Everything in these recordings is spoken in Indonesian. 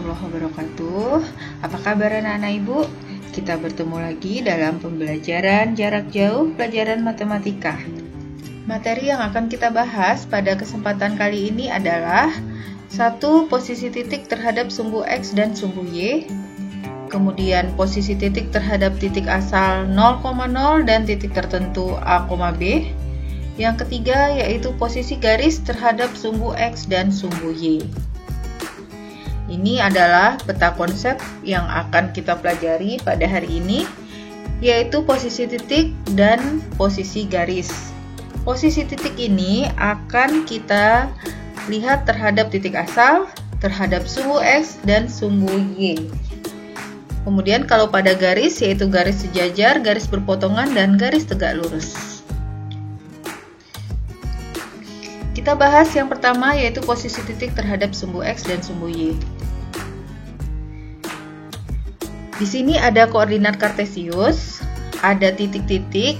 warahmatullahi wabarakatuh. Apa kabar anak-anak ibu? Kita bertemu lagi dalam pembelajaran jarak jauh pelajaran matematika. Materi yang akan kita bahas pada kesempatan kali ini adalah 1. Posisi titik terhadap sumbu X dan sumbu Y. Kemudian posisi titik terhadap titik asal 0,0 dan titik tertentu A, B. Yang ketiga yaitu posisi garis terhadap sumbu X dan sumbu Y. Ini adalah peta konsep yang akan kita pelajari pada hari ini, yaitu posisi titik dan posisi garis. Posisi titik ini akan kita lihat terhadap titik asal, terhadap sumbu X dan sumbu Y. Kemudian kalau pada garis, yaitu garis sejajar, garis berpotongan, dan garis tegak lurus. Kita bahas yang pertama yaitu posisi titik terhadap sumbu X dan sumbu Y. Di sini ada koordinat kartesius, ada titik-titik.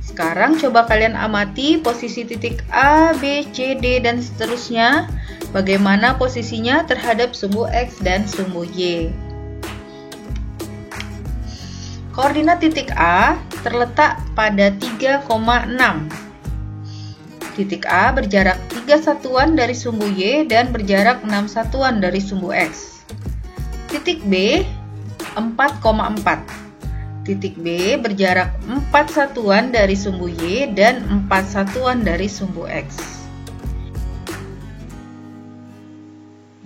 Sekarang coba kalian amati posisi titik A, B, C, D, dan seterusnya. Bagaimana posisinya terhadap sumbu X dan sumbu Y. Koordinat titik A terletak pada 3,6. Titik A berjarak 3 satuan dari sumbu Y dan berjarak 6 satuan dari sumbu X. Titik B 4,4. Titik B berjarak 4 satuan dari sumbu Y dan 4 satuan dari sumbu X.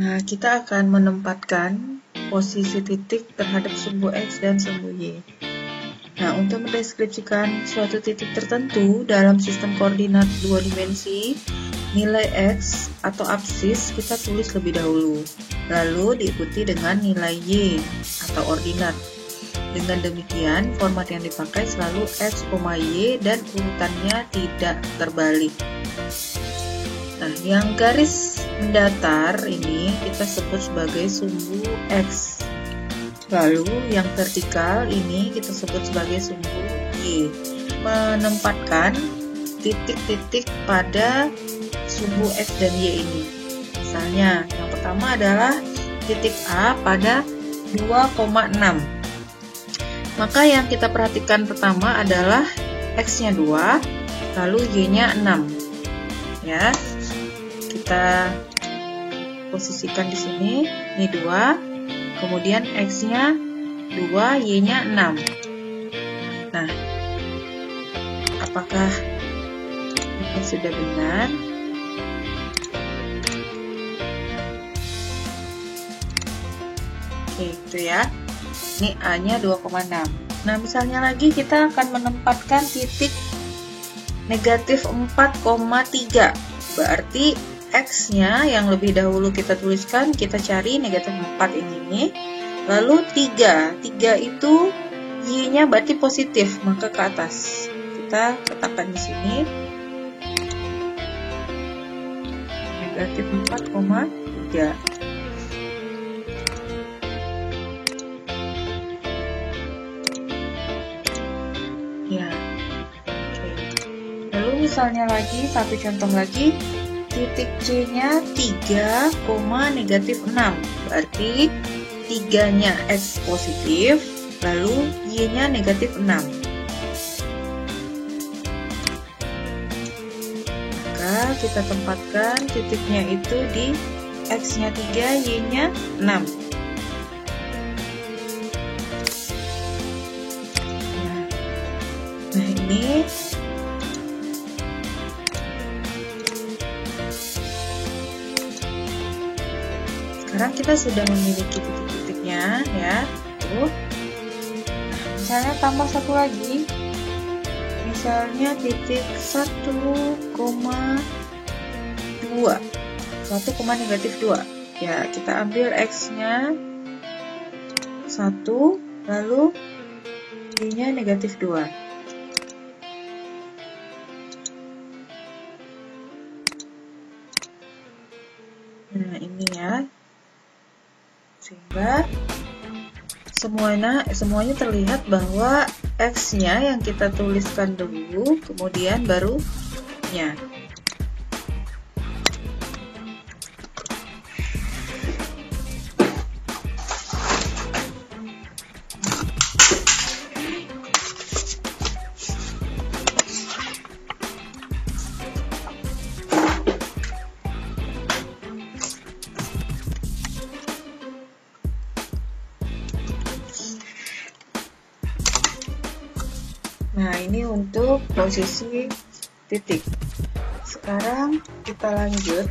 Nah, kita akan menempatkan posisi titik terhadap sumbu X dan sumbu Y. Nah, untuk mendeskripsikan suatu titik tertentu dalam sistem koordinat 2 dimensi, nilai X atau absis kita tulis lebih dahulu, lalu diikuti dengan nilai Y atau ordinat. Dengan demikian, format yang dipakai selalu X, Y dan urutannya tidak terbalik. Nah, yang garis mendatar ini kita sebut sebagai sumbu X. Lalu yang vertikal ini kita sebut sebagai sumbu Y. Menempatkan titik-titik pada sumbu X dan Y ini. Misalnya, yang pertama adalah titik A pada 2,6. Maka yang kita perhatikan pertama adalah X-nya 2, lalu Y-nya 6. Ya. Kita posisikan di sini, ini 2. Kemudian X-nya 2, Y-nya 6. Nah, apakah ini sudah benar? Oke, itu ya. Ini A-nya 2,6. Nah, misalnya lagi kita akan menempatkan titik negatif 4,3. Berarti X-nya yang lebih dahulu kita tuliskan, kita cari negatif 4 ini. Lalu 3. 3 itu Y-nya berarti positif, maka ke atas. Kita letakkan di sini. Negatif 4,3. Ya. Oke. Lalu misalnya lagi, satu contoh lagi. Titik C-nya 3, negatif 6. Berarti 3-nya X positif, lalu Y-nya negatif 6. Maka kita tempatkan titiknya itu di X-nya 3, Y-nya 6. Nah, ini sekarang kita sudah memiliki titik-titiknya ya. Tuh. Nah, misalnya tambah satu lagi. Misalnya titik 1,2. 1, negatif 2. Ya, kita ambil X-nya 1, lalu Y-nya negatif 2. Nah, ini ya. Sehingga semuanya terlihat bahwa X-nya yang kita tuliskan dulu, kemudian baru Y-nya. Nah, ini untuk posisi titik. Sekarang kita lanjut.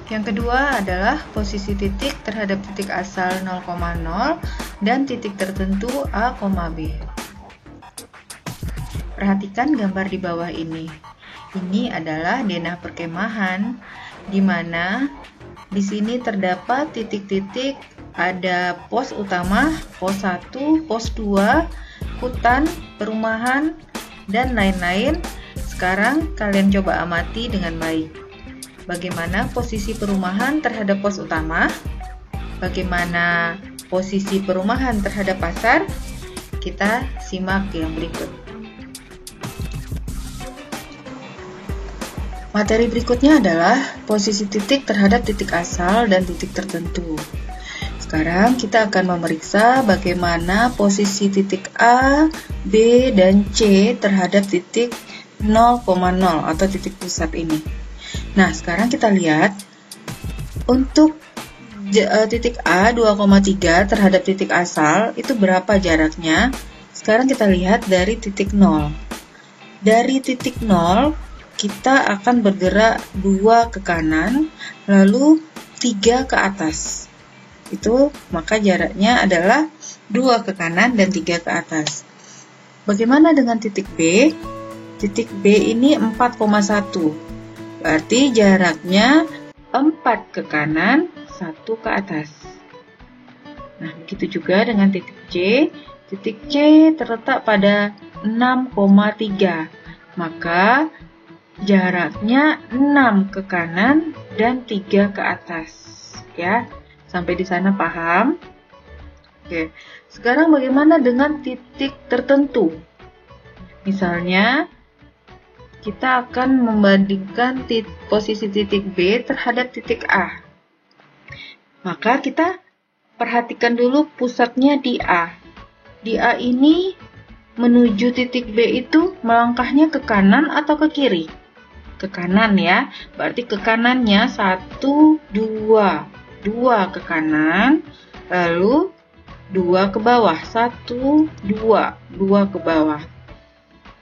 Yang kedua adalah posisi titik terhadap titik asal 0,0 dan titik tertentu A, B. Perhatikan gambar di bawah ini. Ini adalah denah perkemahan, di mana di sini terdapat titik-titik, ada pos utama, pos 1, pos 2, hutan, perumahan, dan lain-lain. Sekarang kalian coba amati dengan baik. Bagaimana posisi perumahan terhadap pos utama? Bagaimana posisi perumahan terhadap pasar? Kita simak yang berikut. Materi berikutnya adalah posisi titik terhadap titik asal dan titik tertentu. Sekarang kita akan memeriksa bagaimana posisi titik A, B, dan C terhadap titik 0,0 atau titik pusat ini. Nah, sekarang kita lihat untuk titik A 2,3 terhadap titik asal itu berapa jaraknya? Sekarang kita lihat dari titik 0. Dari titik 0 kita akan bergerak 2 ke kanan, lalu 3 ke atas. Itu maka jaraknya adalah 2 ke kanan dan 3 ke atas. Bagaimana dengan titik B? Titik B ini 4,1. Berarti jaraknya 4 ke kanan, 1 ke atas. Nah, begitu juga dengan titik C. Titik C terletak pada 6,3. Maka jaraknya 6 ke kanan dan 3 ke atas. Ya, sampai di sana paham? Oke. Sekarang bagaimana dengan titik tertentu? Misalnya, kita akan membandingkan posisi titik B terhadap titik A. Maka kita perhatikan dulu pusatnya di A. Di A ini menuju titik B itu melangkahnya ke kanan atau ke kiri? Ke kanan ya. Berarti ke kanannya 1, 2. 2 ke kanan, lalu 2 ke bawah. 1, 2. 2 ke bawah.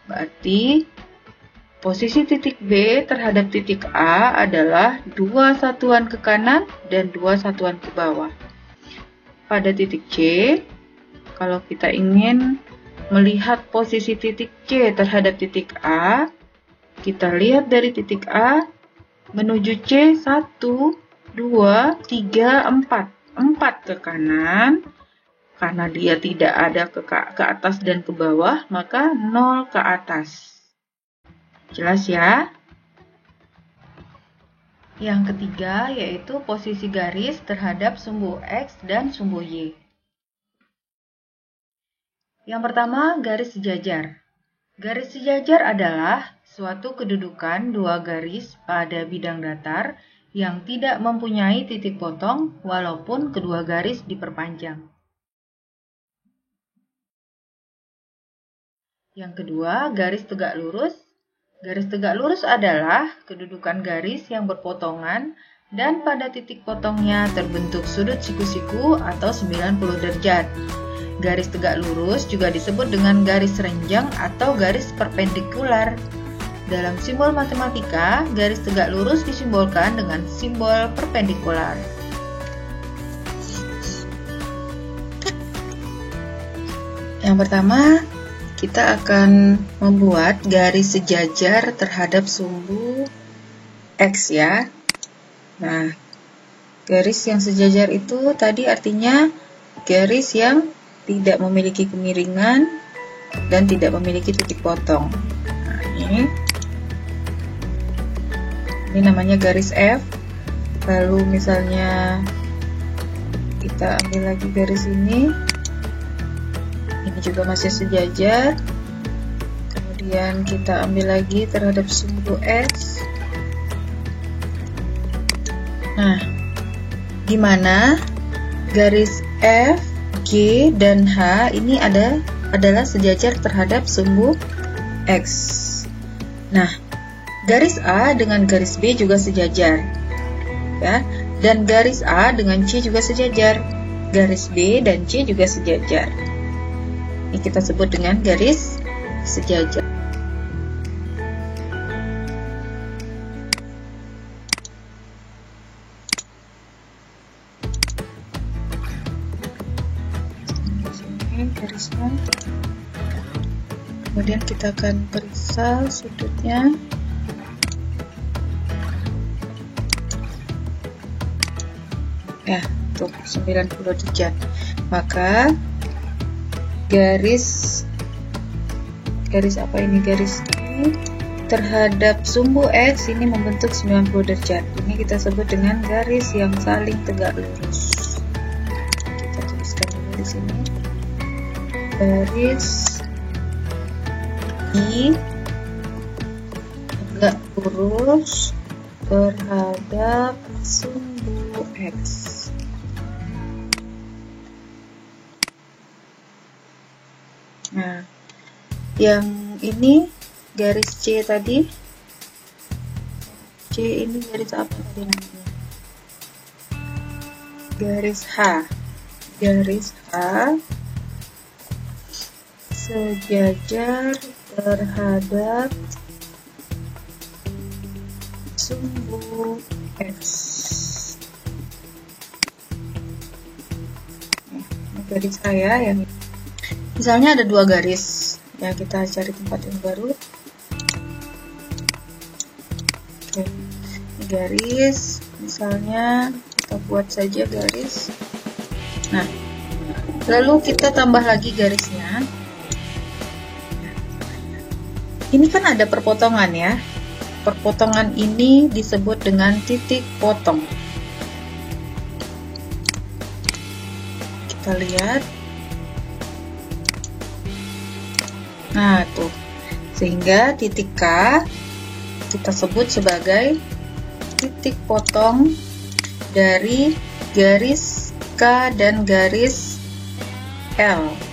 Berarti posisi titik B terhadap titik A adalah 2 satuan ke kanan dan 2 satuan ke bawah. Pada titik C, kalau kita ingin melihat posisi titik C terhadap titik A, kita lihat dari titik A menuju C 1, 2, 3, 4. 4 ke kanan, karena dia tidak ada ke atas dan ke bawah, maka 0 ke atas. Jelas ya? Yang ketiga yaitu posisi garis terhadap sumbu X dan sumbu Y. Yang pertama, garis sejajar. Garis sejajar adalah suatu kedudukan dua garis pada bidang datar yang tidak mempunyai titik potong walaupun kedua garis diperpanjang. Yang kedua, garis tegak lurus. Garis tegak lurus adalah kedudukan garis yang berpotongan dan pada titik potongnya terbentuk sudut siku-siku atau 90 derajat. Garis tegak lurus juga disebut dengan garis renjang atau garis perpendikular. Dalam simbol matematika, garis tegak lurus disimbolkan dengan simbol perpendikular. Yang pertama, kita akan membuat garis sejajar terhadap sumbu X ya. Nah, garis yang sejajar itu tadi artinya garis yang tidak memiliki kemiringan dan tidak memiliki titik potong. Nah, ini namanya garis F. Lalu misalnya kita ambil lagi garis ini juga masih sejajar. Kemudian kita ambil lagi terhadap sumbu X. Nah, di mana garis F, G, dan H ini adalah sejajar terhadap sumbu X. Nah, garis A dengan garis B juga sejajar. ya. Dan garis A dengan C juga sejajar, garis B dan C juga sejajar. Ini kita sebut dengan garis sejajar. Garisnya, kemudian kita akan periksa sudutnya. Ya, tuh 90 derajat. Maka garis apa ini? Garis ini terhadap sumbu X ini membentuk 90 derajat. Ini kita sebut dengan garis yang saling tegak lurus. Kita tuliskan dulu di sini. Garis I tegak lurus terhadap sumbu X. Nah, yang ini garis C tadi. C ini garis apa tadi namanya? Garis H. Garis H sejajar terhadap sumbu X. Ini garis A ya, yang misalnya ada dua garis ya, kita cari tempat yang baru. Oke, ini garis, misalnya kita buat saja garis. Nah, lalu kita tambah lagi garisnya. Ini kan ada perpotongan ya. Perpotongan ini disebut dengan titik potong. Kita lihat. Nah, tuh. Sehingga titik K kita sebut sebagai titik potong dari garis K dan garis L.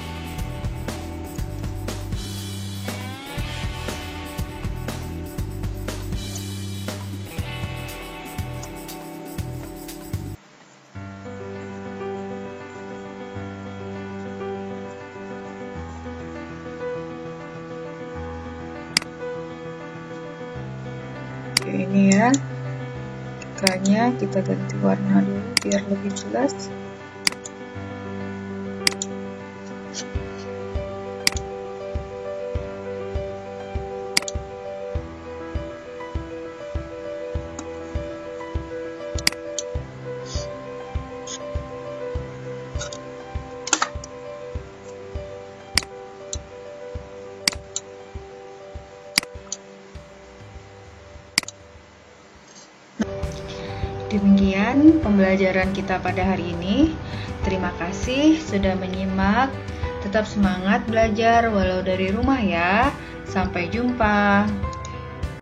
Ini ya, K-nya kita ganti warna dulu biar lebih jelas. Demikian pembelajaran kita pada hari ini. Terima kasih sudah menyimak. Tetap semangat belajar walau dari rumah ya. Sampai jumpa.